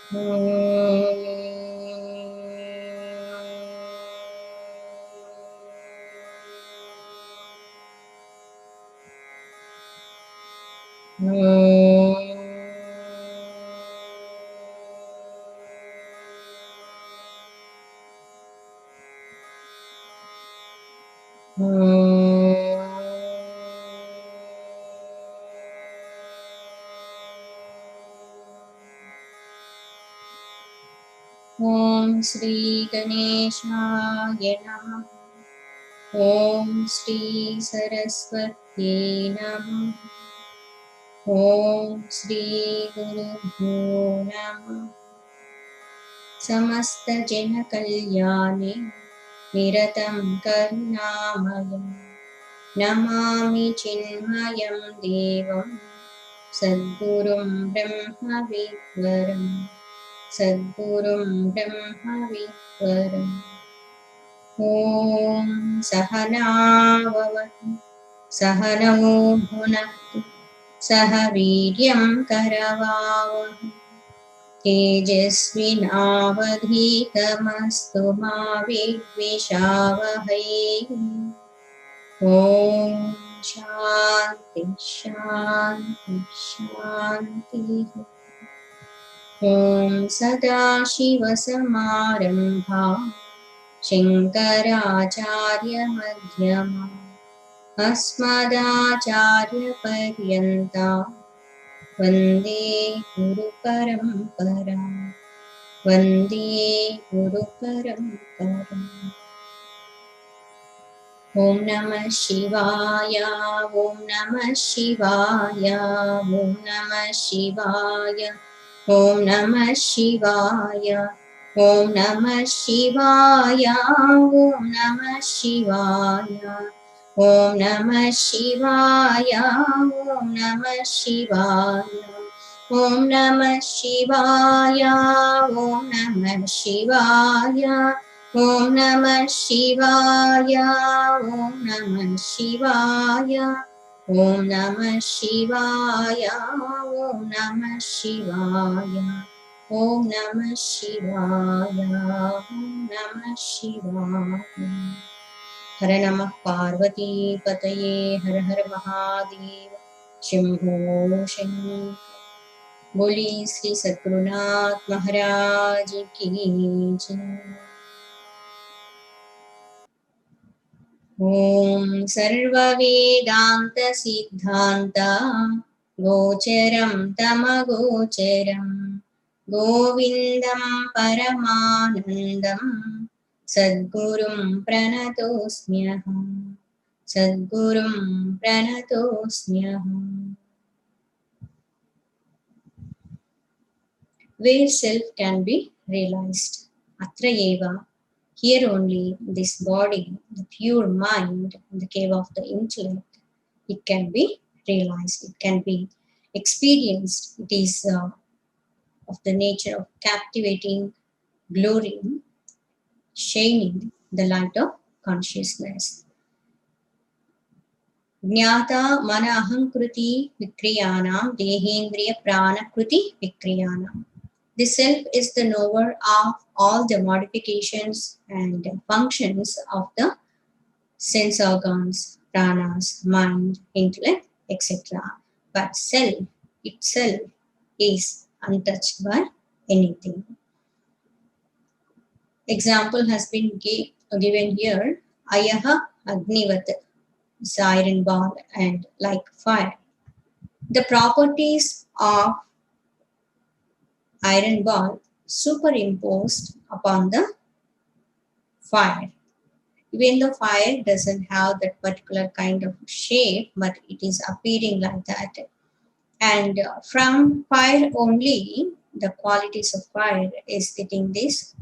ओम श्री गणेशाय नमः। ओम श्री सरस्वत्यै नमः। ओम श्री गुरुभ्यो नमः। समस्त जन कल्याणे निरतं करुणामयं नमामि चिन्मयं देवं सद्गुरुं ब्रह्मविद्वरम् सद्गुरुं ब्रह्मविद्वरम्। ॐ सहनाववतु सहनौ भुनक्तु सह वीर्यं करवावहै तेजस्विनावधीतमस्तु मा विद्विषावहै। ॐ शान्ति शान्ति शान्तिः। ॐ सदाशिवसमारम्भां शङ्कराचार्यमध्यमाम् अस्मदाचार्यपर्यन्तां वन्दे गुरुपरम्परां वन्दे गुरुपरम्पराम्। ॐ नमः शिवाय ॐ नमः शिवाय ॐ नमः शिवाय ॐ नमः शिवाय ॐ नमः शिवाय ॐ नमः शिवाय ॐ नमः शिवाय ॐ नमः शिवाय ॐ नमः शिवाय ॐ नमः शिवाय ॐ नमः शिवाय ॐ नमः शिवाय ॐ नमः शिवाय ॐ नमः शिवाय ॐ नमः शिवाय ॐ नमः शिवाय। हर नमः पार्वती पतये हर हर महादेव शंभो शंकर। बोली श्री सद्गुरुनाथ महाराज की जय। ॐ सर्ववेदान्त सिद्धान्त गोचरं तमगोचरं गोविन्दं परमानन्दं सद्गुरुं प्रणतोऽस्म्यहं सद्गुरुं प्रणतोऽस्म्यहम्। Where self can be realized. Atra eva. Here only this body, the pure mind, the cave of the intellect, it can be realized, it can be experienced. It is of the nature of captivating, glorying, shining the light of consciousness. Jnata mana ahankruti vikriyanam dehendriya pranakruti vikriyanam. The self is the knower of all the modifications and functions of the sense organs, pranas, mind, intellect, etc. But self itself is untouched by anything. Example has been given here. Ayaha agnivat is iron ball and like fire. The properties of iron ball superimposed upon the fire. Even though fire doesn't have that particular kind of shape, but it is appearing like that. And from fire only, the qualities of fire is getting this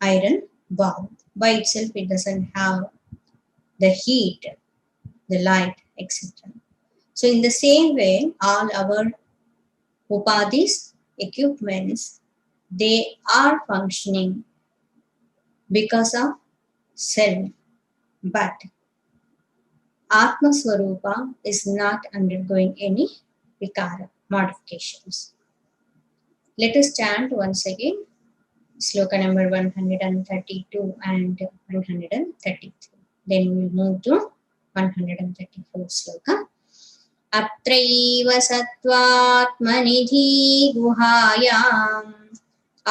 iron ball. By itself, it doesn't have the heat, the light, etc. So in the same way, all our upadhis, equipments, they are functioning because of self. But Atma Swarupa is not undergoing any vikara, modifications. Let us chant once again. Sloka number 132 and 133. Then we will move to 134 sloka. अत्रैव सत्त्वात्मनिधि गुहायाम्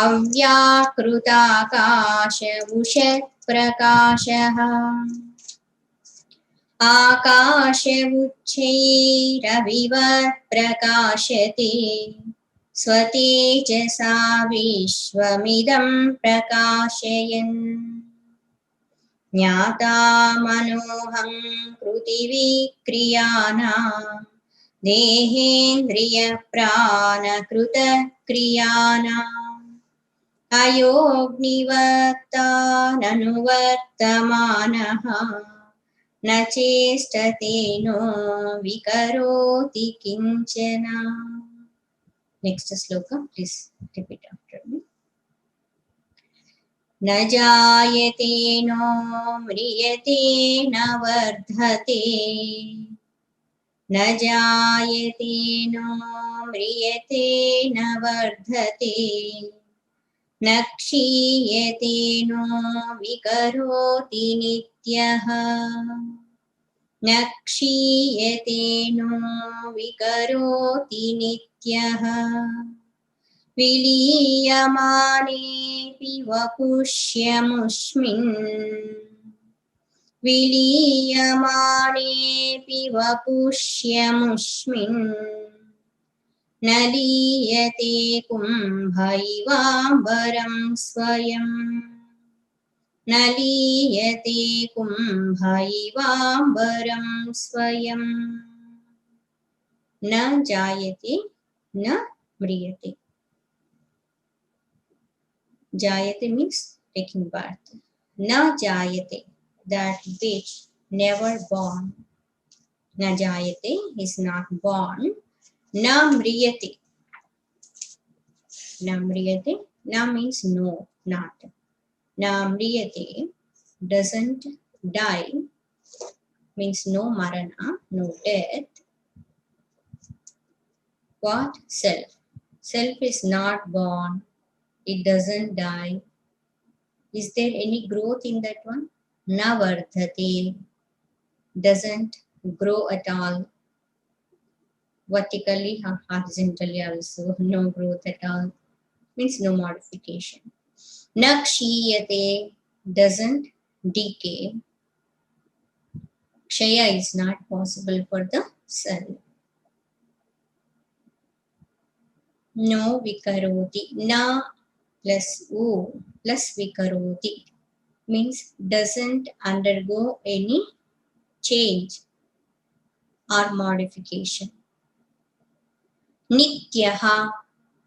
अव्याकृताकाशवुषत्प्रकाशः आकाशवुच्छैरविवत् प्रकाशते स्वतेजसा विश्वमिदं प्रकाशयन् ज्ञातामनोऽहं कृतिविक्रियाणां देहेन्द्रियप्राणकृतक्रियाणाम् अयोऽग्निवत्ताननुवर्तमानः न चेष्टते no विकरोति किञ्चन. Next sloka, please repeat after me. न जायते no म्रियते न वर्धते न जायते नो म्रियते न वर्धते न क्षीयते नो विकरोति नित्यः न क्षीयते नो विकरोति नित्यः विलीयमानेऽपि वपुष्यमुष्मिन् विलीयमानेऽपि वपुष्यमुष्मिन् न लीयते कुम्भैवाम्बरं स्वयं न लीयते कुम्भैवाम्बरं स्वयं न जायते न म्रियते. Jayate means taking birth. Na jayate, that which never born. Na jayate is not born. Na mriyate. Na mriyate. Na means no, not. Na mriyate doesn't die, means no marana, no death. What? Self. Self is not born. It doesn't die. Is there any growth in that one? Na vardhate, doesn't grow at all. Vertically or horizontally also, no growth at all. Means no modification. Na kshiyate, doesn't decay. Kshaya is not possible for the self. No vikaroti. Na plus u plus vikaroti means doesn't undergo any change or modification. Nityaha,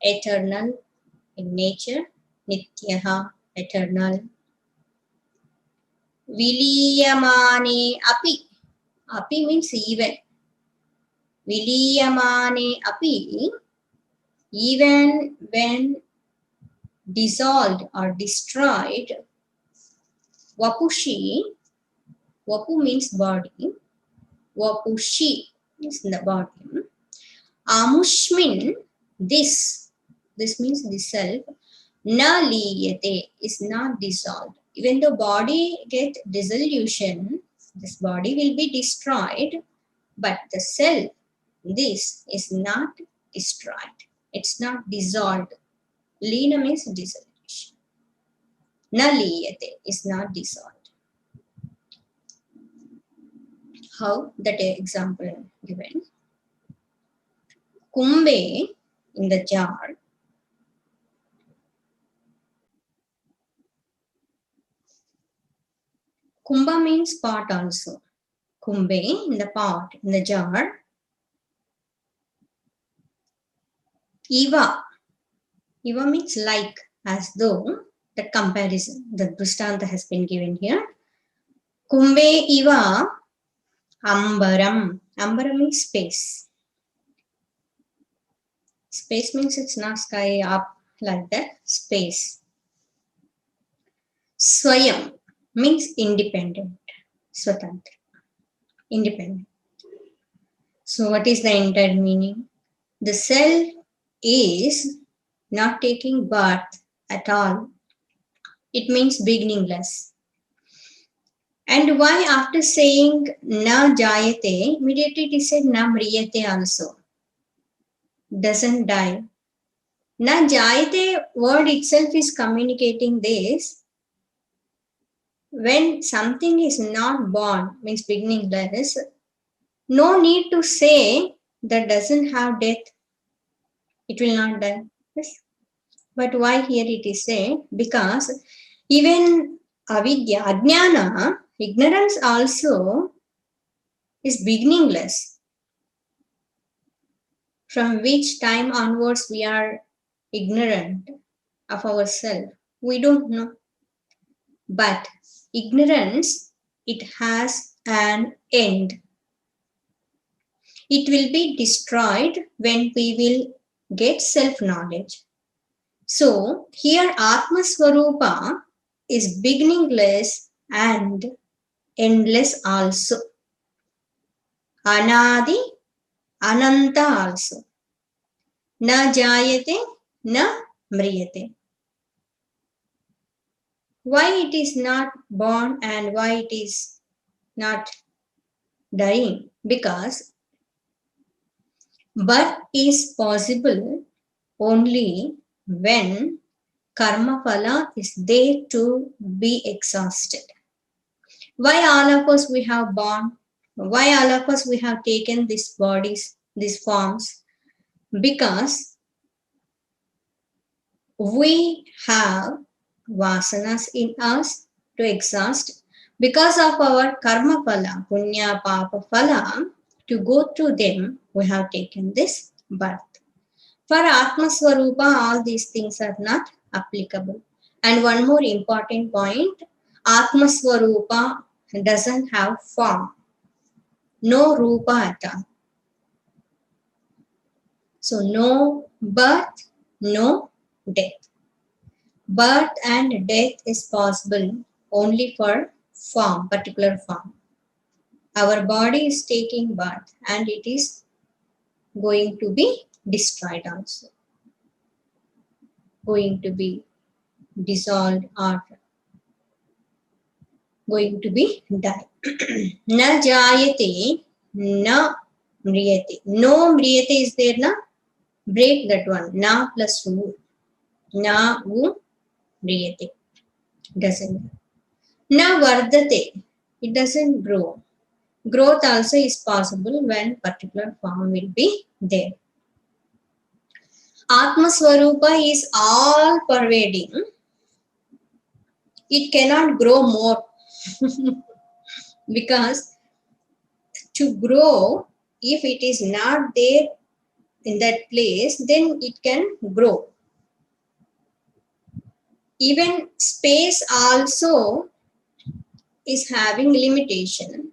eternal in nature. Nityaha, eternal. Viliyamane api. Api means even. Viliyamane api, even when dissolved or destroyed. Vapushi, vapu means body. Vapushi means the body. Amushmin, this means the self. Na liyate is not dissolved. Even though body get dissolution, this body will be destroyed, but the self, this is not destroyed. It's not dissolved. Lina means dissolution. Na liyate is not dissolved. How? That example given. Kumbe, in the jar. Kumbha means pot also. Kumbe, in the pot, in the jar. Iva. Iva means like, as though. The comparison, the Dristanta has been given here. Kumbe iva ambaram. Ambaram means space. Space means it's not sky up like that. Space. Swayam means independent. Swatantra. Independent. So what is the entire meaning? The self is not taking birth at all. It means beginningless. And why after saying na jayate, immediately it is said na mriyate also. Doesn't die. Na jayate word itself is communicating this. When something is not born, means beginningless, no need to say that doesn't have death. It will not die. Yes. But why here it is said? Because even avidya, ajnana, ignorance also is beginningless. From which time onwards we are ignorant of ourselves. We don't know. But ignorance, it has an end. It will be destroyed when we will get self-knowledge. So here Atma Swarupa is beginningless and endless also. Anadi, Ananta also. Na jayate, na mriyate. Why it is not born and why it is not dying? Because birth is possible only when karma phala is there to be exhausted. Why all of us we have born? Why all of us we have taken these bodies, these forms? Because we have vasanas in us to exhaust. Because of our karma phala, punya, papa phala, to go through them, we have taken this birth. For Atma Swarupa, all these things are not applicable. And one more important point, Atma Swarupa doesn't have form. No rupa at all. So no birth, no death. Birth and death is possible only for form, particular form. Our body is taking birth and it is going to be destroyed also. Going to be dissolved or going to be die. Na jayate, na mriyate. No mriyate is there, na? Break that one. Na plus u. Na u mriyate. Doesn't. Na vardate. It doesn't grow. Growth also is possible when particular form will be there. Atma Swarupa is all pervading. It cannot grow more because to grow, if it is not there in that place, then it can grow. Even space also is having limitation.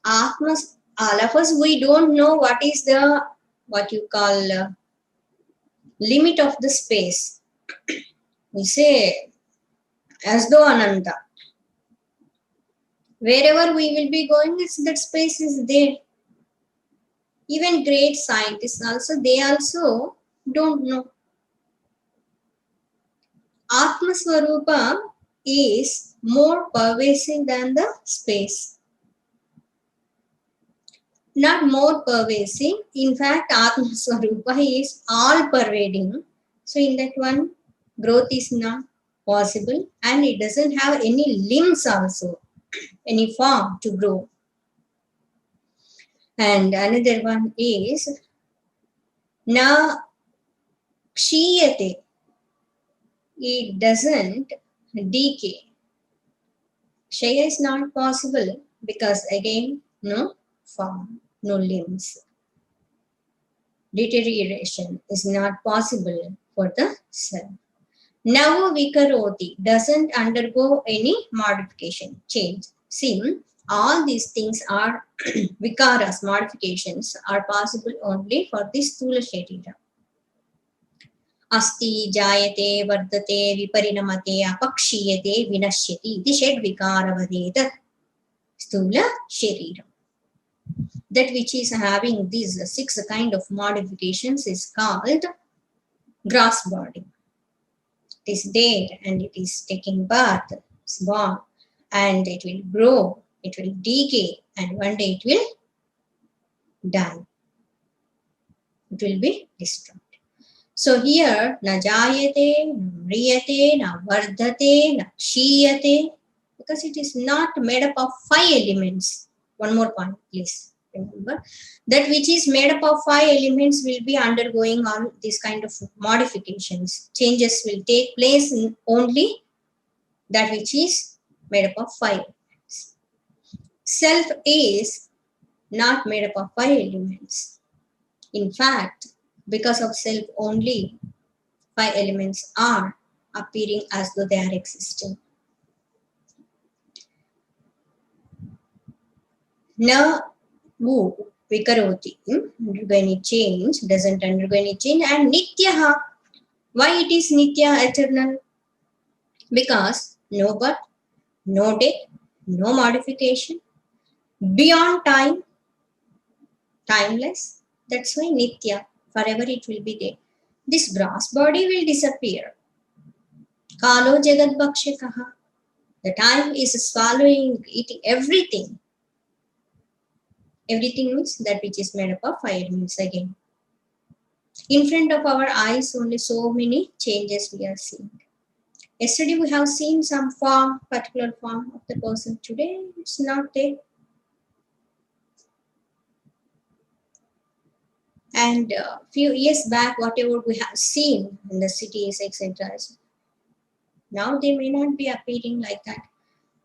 Atma, all of us, we don't know what is the, what you call, limit of the space. We say, as though Ananta. Wherever we will be going, that space is there. Even great scientists also, they also don't know. Atma Swarupa is more pervasive than the space. Not more pervasive. In fact, Atma Swarupa is all pervading. So in that one, growth is not possible and it doesn't have any limbs also, any form to grow. And another one is na kshiyate. It doesn't decay. Kshaya is not possible because again, no form, no limbs. Deterioration is not possible for the cell. Navo vikaroti doesn't undergo any modification, change. See, all these things are vikaras, modifications are possible only for this sthula sharira. Asti, jayate, vardate, viparinamate, apakshiyate, vinashyati. The shed vikaravadeta sthula sharira. That which is having these 6 kind of modifications is called gross body. It is there and it is taking birth, it's born, and it will grow, it will decay, and one day it will die. It will be destroyed. So here, na jayate, na mriyate, na vardhate, na kshiyate, because it is not made up of 5 elements. One more point, please remember. That which is made up of 5 elements will be undergoing all these kind of modifications. Changes will take place in only that which is made up of 5 elements. Self is not made up of 5 elements. In fact, because of self only, 5 elements are appearing as though they are existing. Na vu vikaroti, undergo any change, doesn't undergo any change, and nityaha. Why it is nitya, eternal? Because no birth, no death, no modification, beyond time, timeless. That's why nitya, forever it will be there. This gross body will disappear. Kalo jagat bhakshakaha. The time is swallowing, eating everything. Everything means that which is made up of 5 elements again. In front of our eyes, only so many changes we are seeing. Yesterday we have seen some form, particular form of the person. Today it's not there. And few years back, whatever we have seen in the cities, etc., now they may not be appearing like that.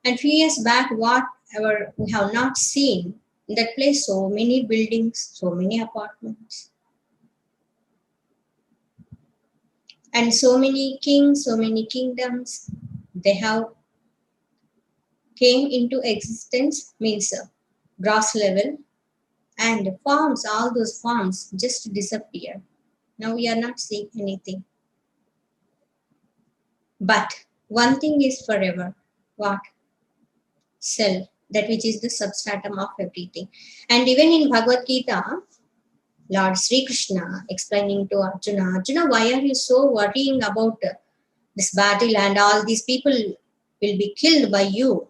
And few years back, whatever we have not seen, in that place, so many buildings, so many apartments. And so many kings, so many kingdoms, they have came into existence, means gross level, and forms, all those forms just disappear. Now we are not seeing anything. But one thing is forever. What? Self, that which is the substratum of everything. And even in Bhagavad Gita, Lord Sri Krishna explaining to Arjuna, Arjuna, why are you so worrying about this battle and all these people will be killed by you?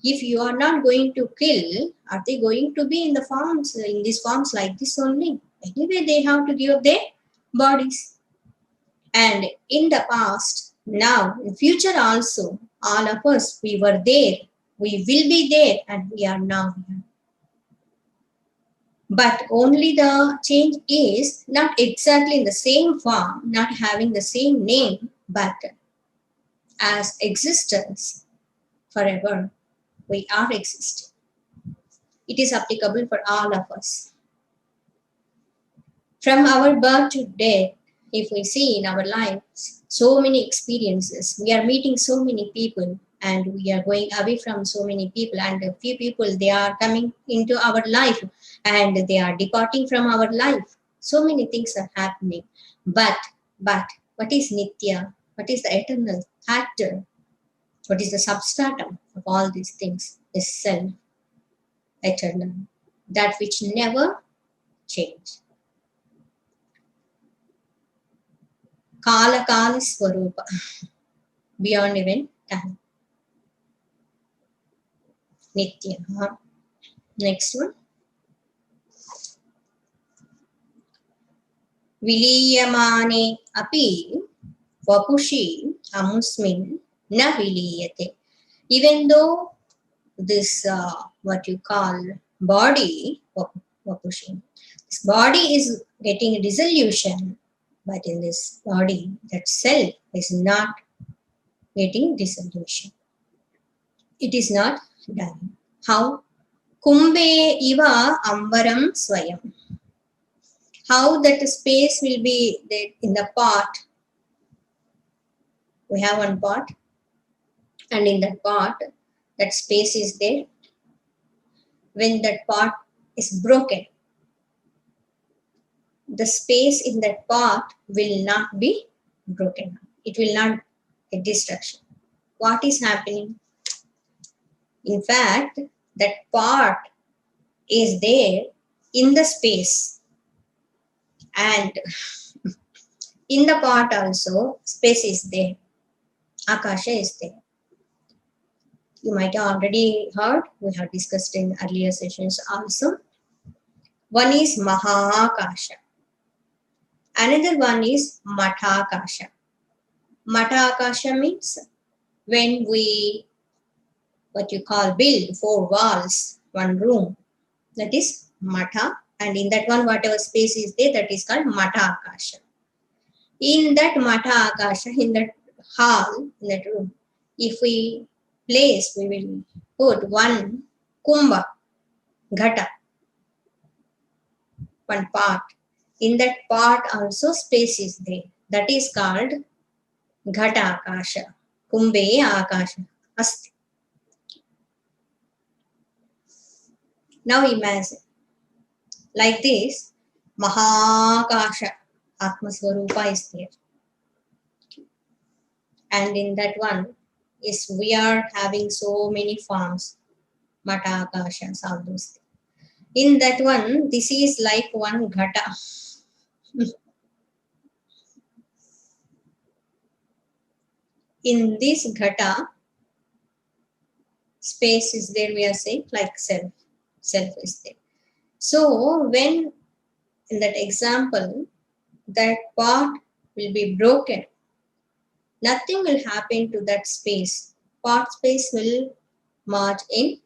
If you are not going to kill, are they going to be in the forms, in these forms like this only? Anyway, they have to give up their bodies. And in the past, now, in future also, all of us, we were there, we will be there, and we are now here. But only the change is not exactly in the same form, not having the same name, but as existence forever, we are existing. It is applicable for all of us. From our birth to death, if we see in our lives, so many experiences, we are meeting so many people and we are going away from so many people, and a few people, they are coming into our life and they are departing from our life. So many things are happening. But what is Nitya? What is the eternal factor? What is the substratum of all these things? Is self, eternal, that which never change. Kala Kala Swarupa, beyond even time. Nitya. Next one. Viliyamane api vapushi amusmin na viliyate. Even though this, what you call body, vapushi, this body is getting a dissolution, but in this body, that self is not getting dissolution. It is not done. How? Kumbhe iva ambaram swayam. How that space will be there in the pot. We have one pot, and in that pot, that space is there. When that pot is broken, the space in that pot will not be broken. It will not get destruction. What is happening? In fact, that pot is there in the space, and In the pot also, space is there. Akasha is there. You might have already heard, we have discussed in earlier sessions also. One is Mahakasha. Another one is Mathakasha. Mathakasha means when we, what you call, build 4 walls, 1 room, that is Matha, and in that one, whatever space is there, that is called Mathakasha. In that Mathakasha, in that hall, in that room, if we place, we will put 1 kumbha, ghata, 1 pot. In that pot also space is there. That is called Ghata Akasha. Kumbhe Akasha Asti. Now imagine, like this, Mahakasha, Atma Swarupa is there. And in that one is we are having so many forms, Mata Akashas, all those things. In that one, this is like 1 ghata. In this ghata, space is there, we are saying, like self. Self is there. So, when in that example, that pot will be broken, nothing will happen to that space. Pot space will merge in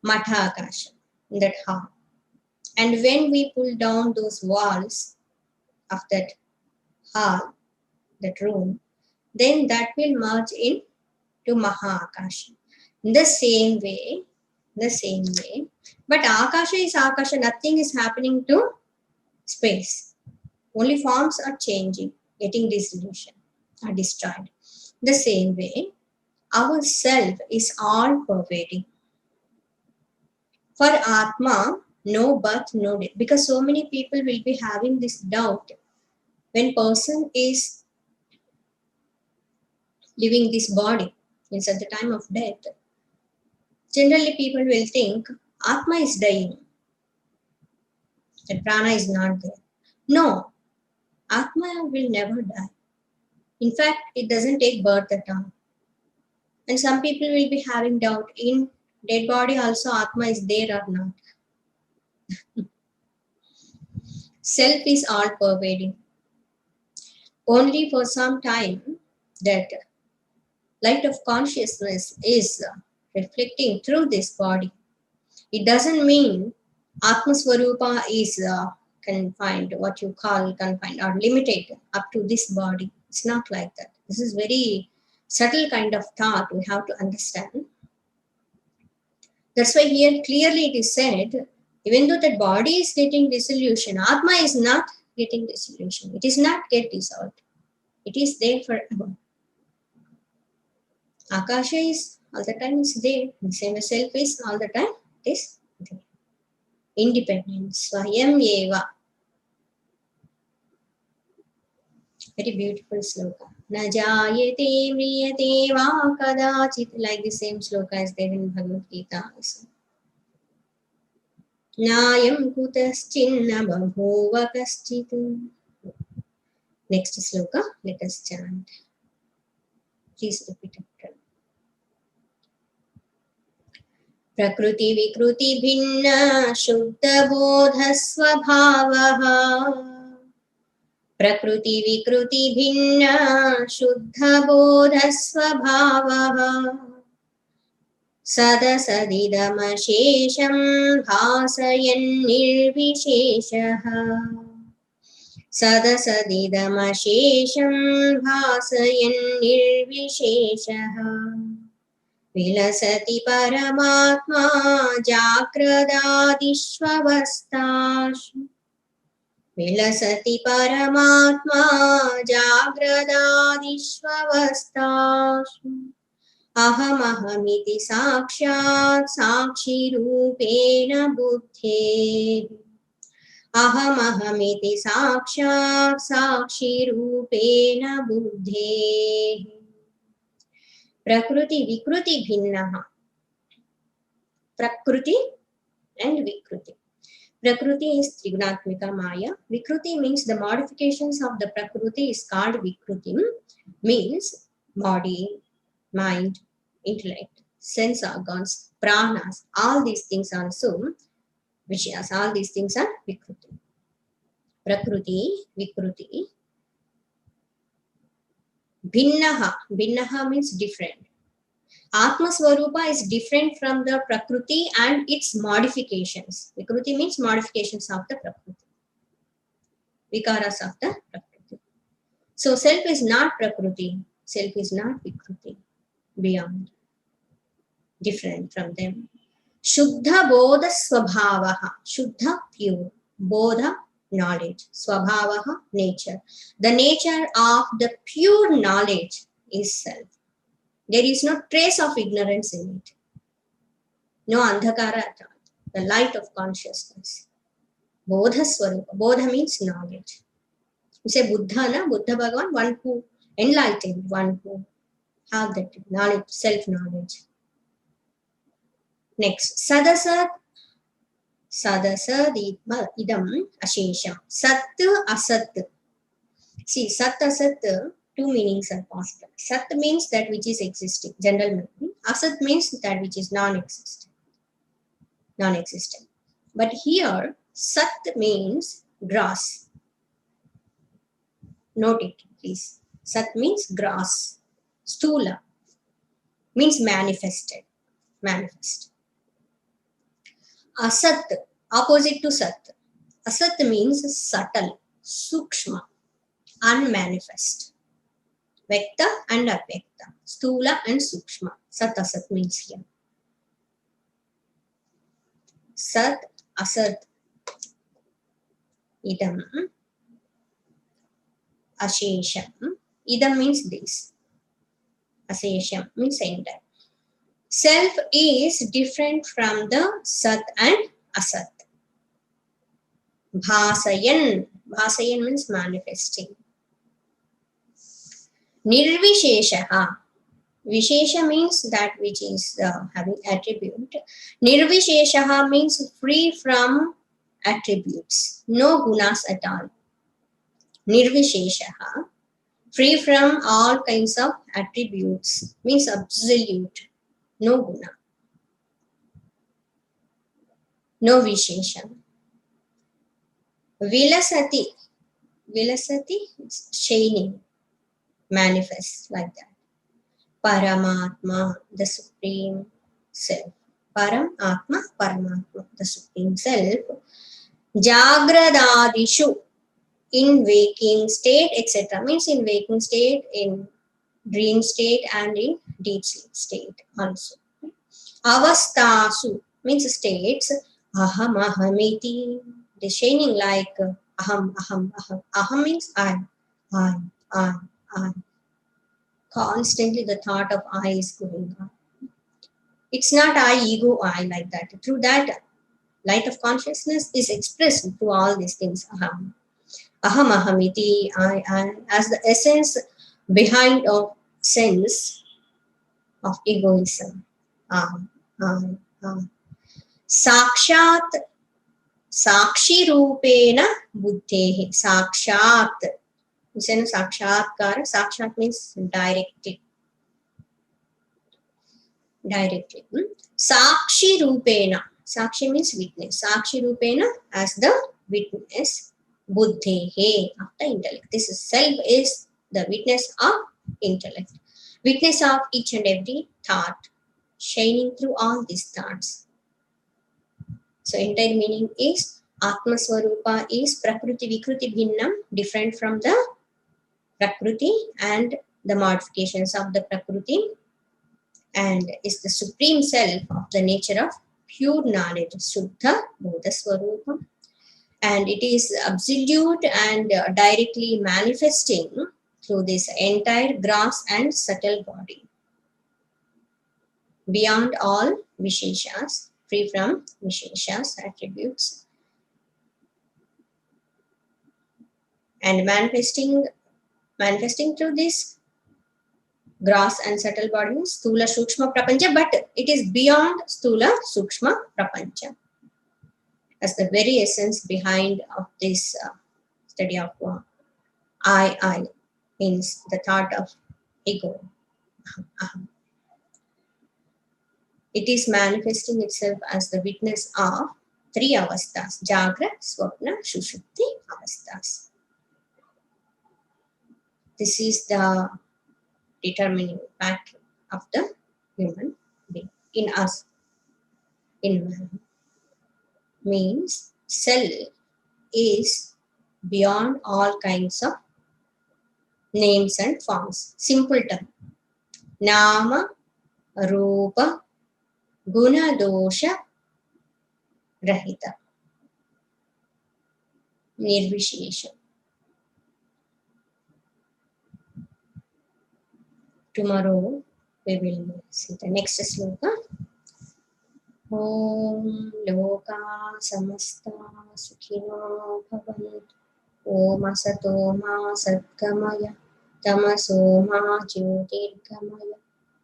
Matha Akasha, in that hall. And when we pull down those walls of that hall, that room, then that will merge in to Maha Akasha. In the same way, but Akasha is Akasha, nothing is happening to space. Only forms are changing, getting dissolution or destroyed. The same way, our self is all pervading. For Atma, no birth, no death. Because so many people will be having this doubt. When person is leaving this body, means at the time of death, generally people will think Atma is dying. That prana is not there. No, Atma will never die. In fact, it doesn't take birth at all. And some people will be having doubt in dead body also Atma is there or not. Self is all pervading. Only for some time that light of consciousness is reflecting through this body. It doesn't mean Atma Swarupa is confined, what you call confined or limited up to this body. It's not like that. This is very subtle kind of thought we have to understand. That's why here clearly it is said, even though that body is getting dissolution, Atma is not getting dissolution. It is not get dissolved. It is there forever. Akasha is all the time is there. The same as self is all the time it is there. Independent. Swayam eva. Very beautiful sloka. Na jayate mriyate va kadachit. Like the same sloka is there in Bhagavad Gita also. Nayam kutaschinna babhuva kaschit. Next sloka, let us chant. Please repeat after. प्रकृति विकृति भिन्न शुद्ध बोध स्वभावः प्रकृति विकृति भिन्न शुद्ध बोध स्वभावः सदसदिदमशेषं भासयन् निर्विशेषः सदसदिदमशेषं भासयन् निर्विशेषः विलसति परमात्मा जाग्रदादिष्वस्थासु विलसति परमात्मा जाग्रदादिष्वस्थासु अहमहमिति साक्षात् साक्षिरूपेण बुद्धेः अहमहमिति साक्षात् साक्षिरूपेण बुद्धेः प्रकृति विकृति भिन्नः प्रकृति and विकृति Prakriti is Trigunatmika Maya. Vikruti means the modifications of the Prakriti is called Vikruti, means body, mind, intellect, sense organs, pranas, all these things also, Vishayas, all these things are Vikruti. Prakruti, Vikruti, Bhinnaha. Bhinnaha means different. Atma Swarupa is different from the Prakriti and its modifications. Vikruti means modifications of the Prakriti. Vikaras of the Prakriti. So self is not Prakriti. Self is not Vikruti. Beyond. Different from them. Shuddha Bodha Swabhavaha. Shuddha pure. Bodha knowledge. Swabhavaha nature. The nature of the pure knowledge is self. There is no trace of ignorance in it. No andhakara at all. The light of consciousness. Bodha Swarupa. Bodha means knowledge. You say Buddha, na? Buddha Bhagavan, one who enlightened, one who have that knowledge, self-knowledge. Next, Sadasat. Sadasat idam ashesham. Sat asat. See, Sat asat, two meanings are possible. Sat means that which is existing, general meaning. Asat means that which is non-existent. Non-existent. But here, Sat means gross. Note it, please. Sat means gross. Stula means manifested. Manifest. Asat, opposite to Sat. Asat means subtle, sukshma, unmanifest. Vekta and Avyekta. Stula and Sukshma. Sat Asat means here. Sat Asat idam ashesham. Idam means this. Ashesham means entire. Self is different from the Sat and Asat. Bhasayan. Bhasayan means manifesting. Nirvisheshaha. Vishesha means that which is having attribute. Nirvisheshaha means free from attributes. No gunas at all. Nirvisheshaha. Free from all kinds of attributes. Means absolute. No guna. No vishesha. Vilasati. Vilasati is shining. Manifest like that. Paramatma, the Supreme Self. Param Atma, Paramatma, the Supreme Self. Jagradadishu, in waking state, etc. Means in waking state, in dream state, and in deep sleep state also. Avastasu means states. Aham ahamiti. It is shining like aham, aham, aham. Aham means I. Constantly the thought of I is going on. It's not I, ego, I like that. Through that, light of consciousness is expressed through all these things. Aham. Aham ahamiti, I, as the essence behind of sense of egoism. Aham. Sakshat, sakshi rupena buddhehi. Sakshat. You say no, sakshatkara. Sakshat means directly. Directly. Sakshi rupena. Sakshi means witness. Sakshi rupena as the witness. Buddhehe of the intellect. This is self is the witness of intellect. Witness of each and every thought. Shining through all these thoughts. So entire meaning is Atma Swarupa is Prakriti Vikruti Bhinnam, different from the Prakriti and the modifications of the Prakriti, and is the supreme self of the nature of pure knowledge, Shuddha Bodha Swarupa, and it is absolute and directly manifesting through this entire gross and subtle body, beyond all Visheshas, free from Visheshas attributes, and manifesting through this gross and subtle body, Stula Sukshma Prapancha, but it is beyond Stula Sukshma Prapancha. as the very essence behind of this study of I means the thought of ego. It is manifesting itself as the witness of 3 avasthas: Jagrat, Swapna, Sushupti avasthas. This is the determining factor of the human being in us. In man means self is beyond all kinds of names and forms. Simple term: Nama, Rupa, Guna, Dosha, Rahita, Nirvishesha. Tomorrow we will see the next sloka. Om Loka Samasta Sukhino Bhavantu. Om Asato Ma Satgamaya Tamaso Ma Jyotirgamaya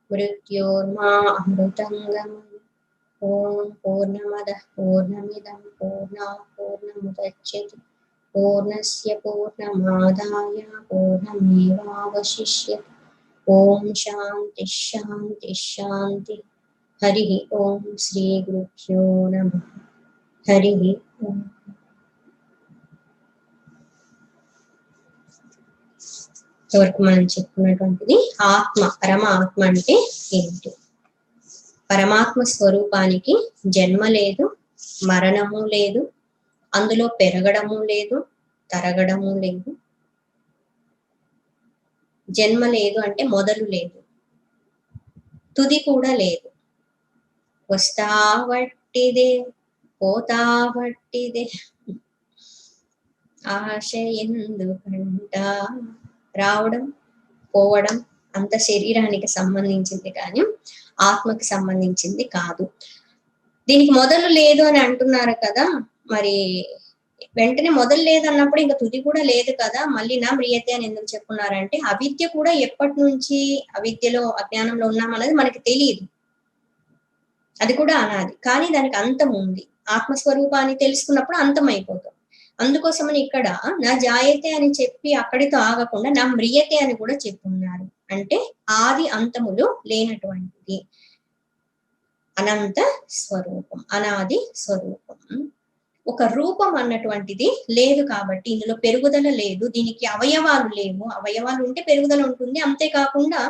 Mrityorma Amrutangamaya. Om Purnamadah Purnamidam Purnat Purnamudachyate Purnasya Purnamadaya Purnamevavashishyate. Om Shanti Shanti Shanti. Hari Om Shri Gurubhyo Namah. Hari Om. ఇంతవరకు మనం చెప్పుకున్నటువంటిది ఆత్మ, పరమాత్మ అంటే ఏమిటి? పరమాత్మ స్వరూపానికి జన్మ లేదు, మరణము లేదు, అందులో పెరగడము లేదు, తరగడము లేదు. జన్మ లేదు అంటే మొదలు లేదు, తుది కూడా లేదు. వస్తా వట్టిదే పోతా వట్టిదే ఆశ ఎందుకంట. రావడం పోవడం అంత శరీరానికి సంబంధించింది కానీ ఆత్మకి సంబంధించింది కాదు. దీనికి మొదలు లేదు అని అంటున్నారు కదా, మరి వెంటనే మొదలు లేదు అన్నప్పుడు ఇంకా తుది కూడా లేదు కదా, మళ్ళీ నా మ్రియతే అని ఎందుకు చెప్పున్నారంటే అవిద్య కూడా ఎప్పటి నుంచి అవిద్యలో అజ్ఞానంలో ఉన్నామన్నది మనకి తెలియదు, అది కూడా అనాది. కానీ దానికి అంతం ఉంది. ఆత్మస్వరూపాన్ని తెలుసుకున్నప్పుడు అంతం అయిపోతుంది. అందుకోసమని ఇక్కడ నా జాయతే అని చెప్పి అక్కడితో ఆగకుండా నా మ్రియతే అని కూడా చెప్పున్నారు. అంటే ఆది అంతములు లేనటువంటిది అనంత స్వరూపం, అనాది స్వరూపం. ఒక రూపం అన్నటువంటిది లేదు కాబట్టి ఇందులో పెరుగుదల లేదు, దీనికి అవయవాలు లేవు. అవయవాలు ఉంటే పెరుగుదల ఉంటుంది. అంతేకాకుండా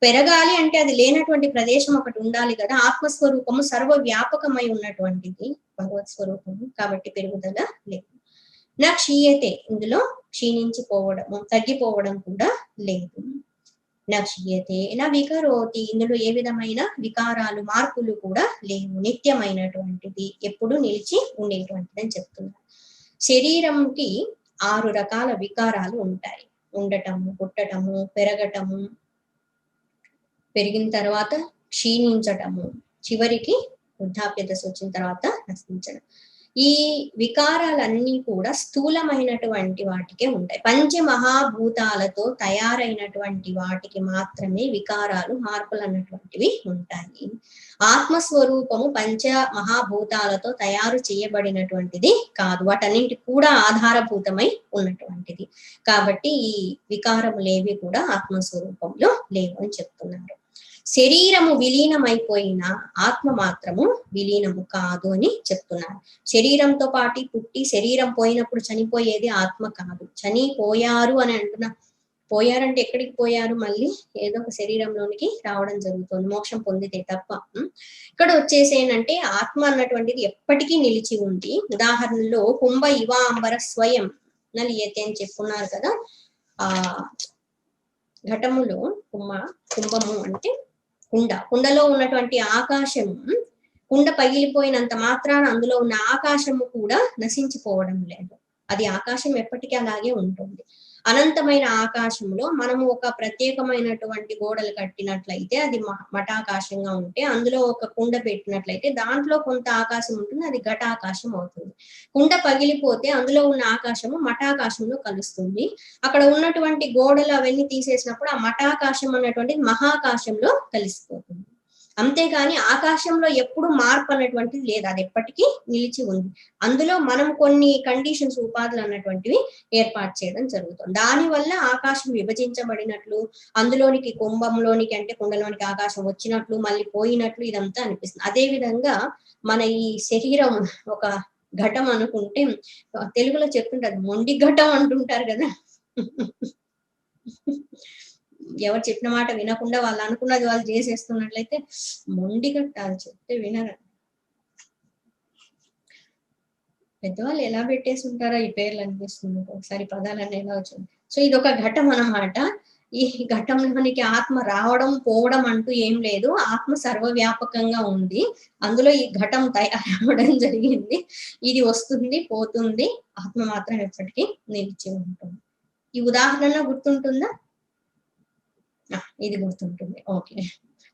పెరగాలి అంటే అది లేనటువంటి ప్రదేశం ఒకటి ఉండాలి కదా. ఆత్మస్వరూపము సర్వ వ్యాపకమై ఉన్నటువంటిది భగవత్ స్వరూపము కాబట్టి పెరుగుదల లేదు. నా క్షీయతే, ఇందులో క్షీణించిపోవడము తగ్గిపోవడం కూడా లేదు. నా క్షీయతే నా వికరోతి, ఇందులో ఏ విధమైన వికారాలు మార్పులు కూడా లేవు. నిత్యమైనటువంటిది, ఎప్పుడు నిలిచి ఉండేటువంటిది అని చెప్తున్నారు. శరీరంకి 6 రకాల వికారాలు ఉంటాయి. ఉండటము, పుట్టటము, పెరగటము, పెరిగిన తర్వాత క్షీణించటము, చివరికి వృద్ధాప్య దశ వచ్చిన తర్వాత నశించడం. ఈ వికారాలన్నీ కూడా స్థూలమైనటువంటి వాటికే ఉంటాయి. పంచమహాభూతాలతో తయారైనటువంటి వాటికి మాత్రమే వికారాలు, మార్పులు అన్నటువంటివి ఉంటాయి. ఆత్మస్వరూపము పంచ మహాభూతాలతో తయారు చేయబడినటువంటిది కాదు, వాటన్నింటి కూడా ఆధారభూతమై ఉన్నటువంటిది. కాబట్టి ఈ వికారములేవి కూడా ఆత్మస్వరూపంలో లేవు అని చెప్తున్నారు. శరీరము విలీనమైపోయిన ఆత్మ మాత్రము విలీనము కాదు అని చెప్తున్నారు. శరీరంతో పాటు పుట్టి శరీరం పోయినప్పుడు చనిపోయేది ఆత్మ కాదు. చనిపోయారు అని అంటున్నా, పోయారంటే ఎక్కడికి పోయారు? మళ్ళీ ఏదో ఒక శరీరంలోనికి రావడం జరుగుతుంది, మోక్షం పొందితే తప్ప. ఇక్కడ వచ్చేసేనంటే ఆత్మ అన్నటువంటిది ఎప్పటికీ నిలిచి ఉంది. ఉదాహరణలో కుంభ ఇవాంబర స్వయం నలియతే అని చెప్పున్నారు కదా. ఆ ఘటములో కుంభము అంటే కుండలో ఉన్నటువంటి ఆకాశము, కుండ పగిలిపోయినంత మాత్రాన అందులో ఉన్న ఆకాశము కూడా నశించిపోవడం లేదు. అది ఆకాశం ఎప్పటికీ అలాగే ఉంటుంది. అనంతమైన ఆకాశంలో మనము ఒక ప్రత్యేకమైనటువంటి గోడలు కట్టినట్లయితే అది మఠాకాశంగా ఉంటే, అందులో ఒక కుండ పెట్టినట్లయితే దాంట్లో కొంత ఆకాశం ఉంటుంది, అది ఘటాకాశం అవుతుంది. కుండ పగిలిపోతే అందులో ఉన్న ఆకాశము మఠాకాశంలో కలుస్తుంది. అక్కడ ఉన్నటువంటి గోడలు అవన్నీ తీసేసినప్పుడు ఆ మఠాకాశం అన్నటువంటి మహాకాశంలో కలిసిపోతుంది. అంతేగాని ఆకాశంలో ఎప్పుడు మార్పు అన్నటువంటిది లేదు, అది ఎప్పటికీ నిలిచి ఉంది. అందులో మనం కొన్ని కండిషన్స్, ఉపాధులు అన్నటువంటివి ఏర్పాటు చేయడం జరుగుతుంది. దానివల్ల ఆకాశం విభజించబడినట్లు, అందులోనికి కుంభంలోనికి అంటే కుండలోనికి ఆకాశం వచ్చినట్లు మళ్ళీ పోయినట్లు ఇదంతా అనిపిస్తుంది. అదే విధంగా మన ఈ శరీరం ఒక ఘటం అనుకుంటే, తెలుగులో చెప్తుంటారు మొండి ఘటం అంటుంటారు కదా. ఎవరు చెప్పిన మాట వినకుండా వాళ్ళు అనుకున్నది వాళ్ళు చేసేస్తున్నట్లయితే మొండి ఘట్టాలు చెప్తే వినరు. పెద్దవాళ్ళు ఎలా పెట్టేసి ఉంటారో ఈ పేర్లు అనిపిస్తుంది ఒకసారి, పదాలన్నీ ఎలా వచ్చింది. సో ఇది ఒక ఘటం అన్నమాట. ఈ ఘటంలోనికి ఆత్మ రావడం పోవడం అంటూ ఏం లేదు, ఆత్మ సర్వవ్యాపకంగా ఉంది. అందులో ఈ ఘటం తయారవడం జరిగింది. ఇది వస్తుంది పోతుంది, ఆత్మ మాత్రం ఎప్పటికీ నిలిచి ఉంటుంది. ఈ ఉదాహరణలో గుర్తుంటుందా? ఇది గుర్తుంటుంది. ఓకే.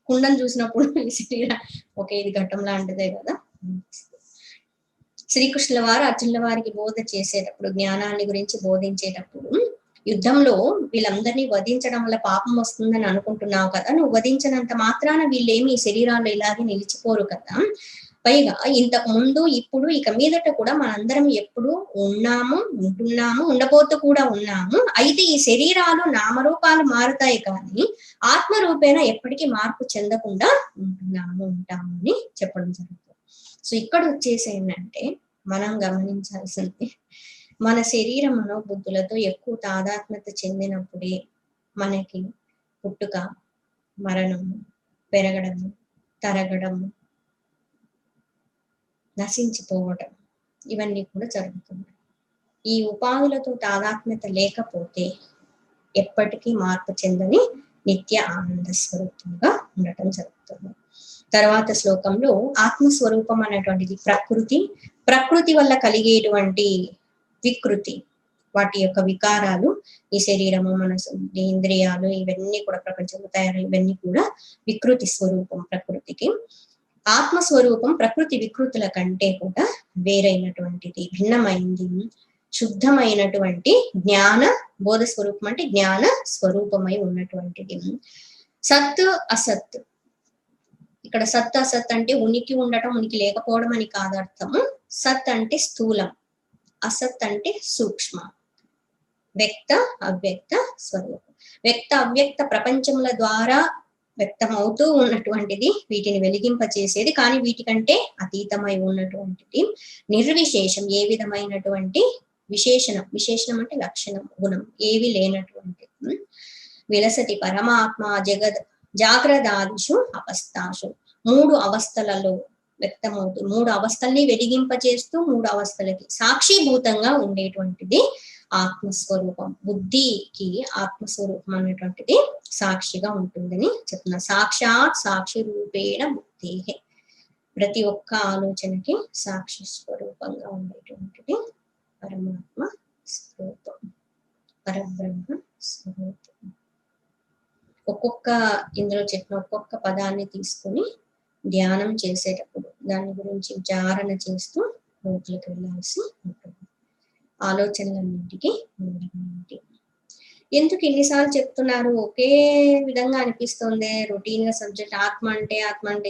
కుండను చూసినప్పుడు ఓకే ఇది ఘట్టం లాంటిదే కదా. శ్రీకృష్ణుల వారు అర్జునుల వారికి బోధ చేసేటప్పుడు, జ్ఞానాన్ని గురించి బోధించేటప్పుడు, యుద్ధంలో వీళ్ళందరినీ వధించడం వల్ల పాపం వస్తుందని అనుకుంటున్నావు కదా, నువ్వు వధించినంత మాత్రాన వీళ్ళేమి ఈ శరీరాలు ఇలాగే నిలిచిపోరు కదా. పైగా ఇంతకు ముందు ఇప్పుడు ఇక మీదట కూడా మనందరం ఎప్పుడు ఉన్నాము, ఉంటున్నాము, ఉండబోతూ కూడా ఉన్నాము. అయితే ఈ శరీరాలు నామరూపాలు మారుతాయి కానీ ఆత్మరూపేణ ఎప్పటికీ మార్పు చెందకుండా ఉంటున్నాము, ఉంటాము అని చెప్పడం జరుగుతుంది. సో ఇక్కడ వచ్చేసి ఏంటంటే మనం గమనించాల్సింది, మన శరీర మనోబుద్ధులతో ఎక్కువ తాదాత్మ్యత చెందినప్పుడే మనకి పుట్టుక, మరణము, పెరగడము, తరగడము, నశించిపోవడం ఇవన్నీ కూడా జరుగుతున్నాయి. ఈ ఉపాధులతో తాదాత్మ్యత లేకపోతే ఎప్పటికీ మార్పు చెందని నిత్య ఆనంద స్వరూపంగా ఉండటం జరుగుతుంది. తర్వాత శ్లోకంలో ఆత్మస్వరూపం అనేటువంటిది ప్రకృతి వల్ల కలిగేటువంటి వికృతి, వాటి యొక్క వికారాలు, ఈ శరీరము, మనసు, ఇంద్రియాలు ఇవన్నీ కూడా ప్రపంచంలో తయారు, ఇవన్నీ కూడా వికృతి స్వరూపం ప్రకృతికి. ఆత్మస్వరూపం ప్రకృతి వికృతుల కంటే కూడా వేరైనటువంటిది, భిన్నమైంది, శుద్ధమైనటువంటి జ్ఞాన బోధ స్వరూపం, అంటే జ్ఞాన స్వరూపమై ఉన్నటువంటిది. సత్ అసత్, ఇక్కడ సత్ అసత్ అంటే ఉనికి ఉండటం, ఉనికి లేకపోవడం అని కాదు అర్థము. సత్ అంటే స్థూలం, అసత్ అంటే సూక్ష్మ, వ్యక్త అవ్యక్త స్వరూపం. వ్యక్త అవ్యక్త ప్రపంచముల ద్వారా వ్యక్తమవుతూ ఉన్నటువంటిది, వీటిని వెలిగింపచేసేది, కానీ వీటికంటే అతీతమై ఉన్నటువంటిది. నిర్విశేషం, ఏ విధమైనటువంటి విశేషణం అంటే లక్షణం, గుణం ఏవి లేనటువంటిది. విలసతి పరమాత్మ జాగ్రత్తాదిషు అవస్థాషు, 3 అవస్థలలో వ్యక్తమవుతూ, 3 అవస్థల్ని వెలిగింపచేస్తూ 3 అవస్థలకి సాక్షిభూతంగా ఉండేటువంటిది ఆత్మస్వరూపం. బుద్ధికి ఆత్మస్వరూపం అనేటువంటిది సాక్షిగా ఉంటుందని చెప్తున్నా. సాక్షాత్ సాక్షి రూపేణ బుద్ధి, ప్రతి ఒక్క ఆలోచనకి సాక్షి స్వరూపంగా ఉండేటువంటిది పరమాత్మ స్వరూపం, పరబ్రహ్మ స్వరూపం. ఒక్కొక్క ఇందులో చెప్పిన ఒక్కొక్క పదాన్ని తీసుకొని ధ్యానం చేసేటప్పుడు దాని గురించి విచారణ చేస్తూ లోతులకు వెళ్ళాల్సి ఉంటుంది. ఆలోచనలన్నింటికి మూలమేంటి, ఎందుకు ఇన్నిసార్లు చెప్తున్నారు, ఒకే విధంగా అనిపిస్తుంది రొటీన్ గా సబ్జెక్ట్, ఆత్మ అంటే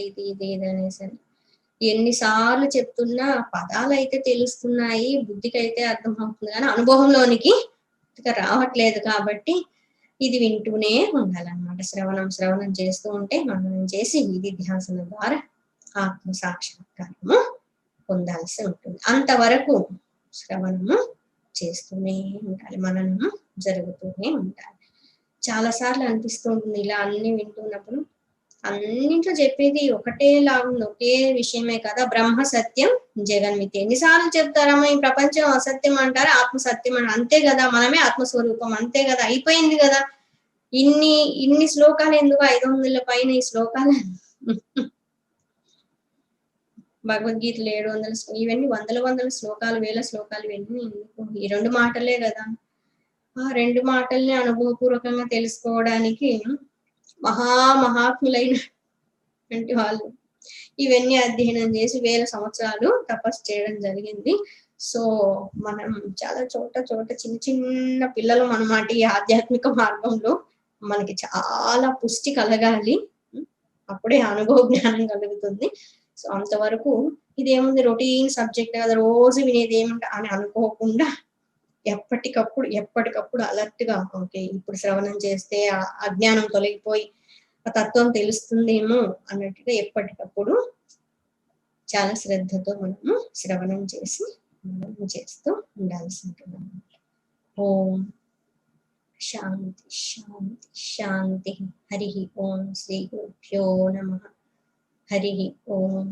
ఇది ఇది ఇది అనేసి. ఎన్నిసార్లు చెప్తున్నా పదాలు అయితే తెలుస్తున్నాయి, బుద్ధికి అయితే అర్థం అవుతుంది, కానీ అనుభవంలోనికి రావట్లేదు. కాబట్టి ఇది వింటూనే ఉండాలన్నమాట. శ్రవణం చేస్తూ ఉంటే, మననం చేసి విధి ధ్యాసన ద్వారా ఆత్మ సాక్షాత్కారము పొందాల్సి ఉంటుంది. అంతవరకు శ్రవణము చేస్తూనే ఉండాలి, మననము జరుగుతూనే ఉండాలి. చాలా సార్లు అనిపిస్తూ ఉంటుంది ఇలా అన్ని వింటున్నప్పుడు, అన్నింట్లో చెప్పేది ఒకటేలా ఉంది, ఒకే విషయమే కదా, బ్రహ్మ సత్యం జగన్మితి. ఎన్నిసార్లు చెప్తారమ్మా, ఈ ప్రపంచం అసత్యం అంటారు, ఆత్మ సత్యం అంటారు, అంతే కదా, మనమే ఆత్మస్వరూపం, అంతే కదా, అయిపోయింది కదా. ఇన్ని శ్లోకాలు ఎందుకు, 500 పైన ఈ శ్లోకాలు, భగవద్గీతలు 700, ఇవన్నీ వందల శ్లోకాలు, 1000 శ్లోకాలు, ఇవన్నీ ఎందుకు, ఈ 2 మాటలే కదా. ఆ 2 మాటల్ని అనుభవపూర్వకంగా తెలుసుకోవడానికి మహాత్ములైనటువంటి వాళ్ళు ఇవన్నీ అధ్యయనం చేసి 1000 సంవత్సరాలు తపస్సు చేయడం జరిగింది. సో మనం చాలా చోట చిన్న పిల్లలు అన్నమాట. ఈ ఆధ్యాత్మిక మార్గంలో మనకి చాలా పుష్టి కలగాలి. అప్పుడే అనుభవ జ్ఞానం కలుగుతుంది. సో అంతవరకు ఇదేముంది రొటీన్ సబ్జెక్ట్ కదా, రోజు వినేది ఏమంట అని అనుకోకుండా ఎప్పటికప్పుడు అలర్ట్‌గా ఓకే. ఇప్పుడు శ్రవణం చేస్తే అజ్ఞానం తొలగిపోయి ఆ తత్వం తెలుస్తుందేమో అన్నట్టుగా ఎప్పటికప్పుడు చాలా శ్రద్ధతో మనము శ్రవణం చేసి మననం చేస్తూ ఉండాల్సి ఉంటుందన్నమాట. ఓం శాంతి శాంతి శాంతి. హరి ఓం శ్రీ గురుభ్యో నమః. హరి ఓం.